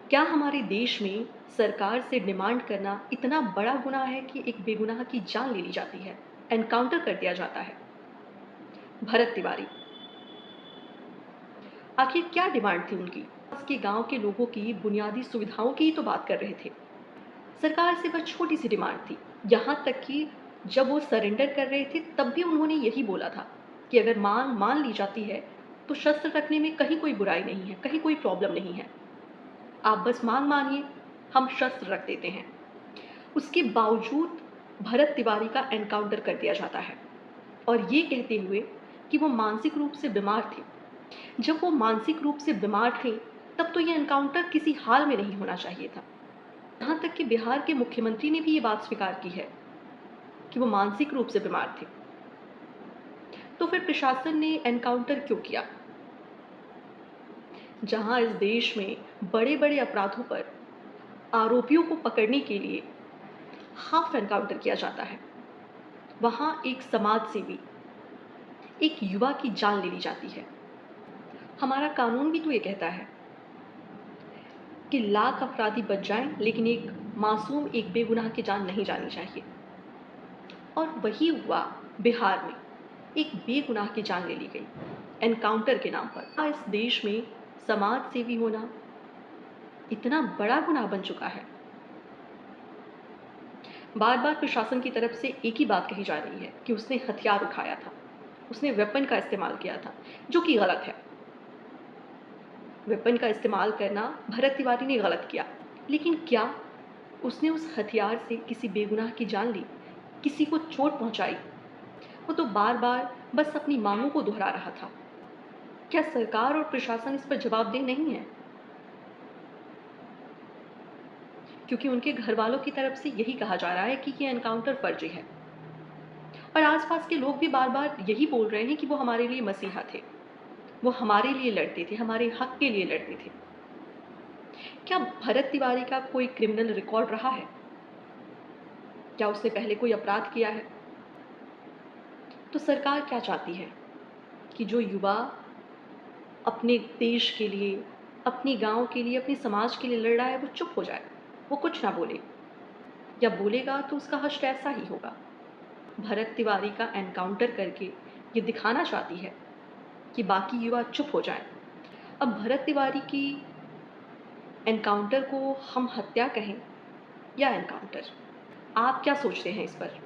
क्या हमारे देश में सरकार से डिमांड करना इतना बड़ा गुनाह है कि एक बेगुनाह की जान ले ली जाती है, एनकाउंटर कर दिया जाता है? भरत तिवारी, आखिर क्या डिमांड थी उनकी? पास के गांव के लोगों की बुनियादी सुविधाओं की ही तो बात कर रहे थे। सरकार से बस छोटी सी डिमांड थी। यहाँ तक कि जब वो सरेंडर कर रहे थे तब भी उन्होंने यही बोला था कि अगर मांग मान ली जाती है तो शस्त्र रखने में कहीं कोई बुराई नहीं है, कहीं कोई प्रॉब्लम नहीं है। आप बस मांग मानिए, हम शस्त्र रख देते हैं। उसके बावजूद भरत तिवारी का एनकाउंटर कर दिया जाता है, और ये कहते हुए कि वो मानसिक रूप से बीमार थे। जब वो मानसिक रूप से बीमार थे तब तो ये एनकाउंटर किसी हाल में नहीं होना चाहिए था। यहाँ तक कि बिहार के मुख्यमंत्री ने भी ये बात स्वीकार की है कि वो मानसिक रूप से बीमार थे। तो फिर प्रशासन ने एनकाउंटर क्यों किया? जहां इस देश में बड़े बड़े अपराधों पर आरोपियों को पकड़ने के लिए हाफ एनकाउंटर किया जाता है, वहां एक समाज सेवी, एक युवा की जान ले ली जाती है। हमारा कानून भी तो ये कहता है कि लाख अपराधी बच जाएं लेकिन एक मासूम, एक बेगुनाह की जान नहीं जानी चाहिए। और वही हुआ बिहार में, एक बेगुनाह की जान ले ली गई एनकाउंटर के नाम पर। इस देश में समाज सेवी होना इतना बड़ा गुनाह बन चुका है। बार बार प्रशासन की तरफ से एक ही बात कही जा रही है कि उसने हथियार उठाया था, उसने वेपन का इस्तेमाल किया था, जो कि गलत है। वेपन का इस्तेमाल करना भरत तिवारी ने गलत किया, लेकिन क्या उसने उस हथियार से किसी बेगुनाह की जान ली, किसी को चोट पहुंचाई? वो तो बार बार बस अपनी मांगों को दोहरा रहा था। क्या सरकार और प्रशासन इस पर जवाबदेह नहीं है? क्योंकि उनके घर वालों की तरफ से यही कहा जा रहा है कि ये एनकाउंटर फर्जी है, और आसपास के लोग भी बार बार यही बोल रहे हैं कि वो हमारे लिए मसीहा थे, वो हमारे लिए लड़ते थे, हमारे हक के लिए लड़ते थे। क्या भरत तिवारी का कोई क्रिमिनल रिकॉर्ड रहा है? क्या उसने पहले कोई अपराध किया है? तो सरकार क्या चाहती है कि जो युवा अपने देश के लिए, अपनी गांव के लिए, अपने समाज के लिए लड़ रहा है, वो चुप हो जाए, वो कुछ ना बोले, या बोलेगा तो उसका हश्र ऐसा ही होगा। भरत तिवारी का एनकाउंटर करके ये दिखाना चाहती है कि बाकी युवा चुप हो जाएं। अब भरत तिवारी की एनकाउंटर को हम हत्या कहें या एनकाउंटर, आप क्या सोचते हैं इस पर?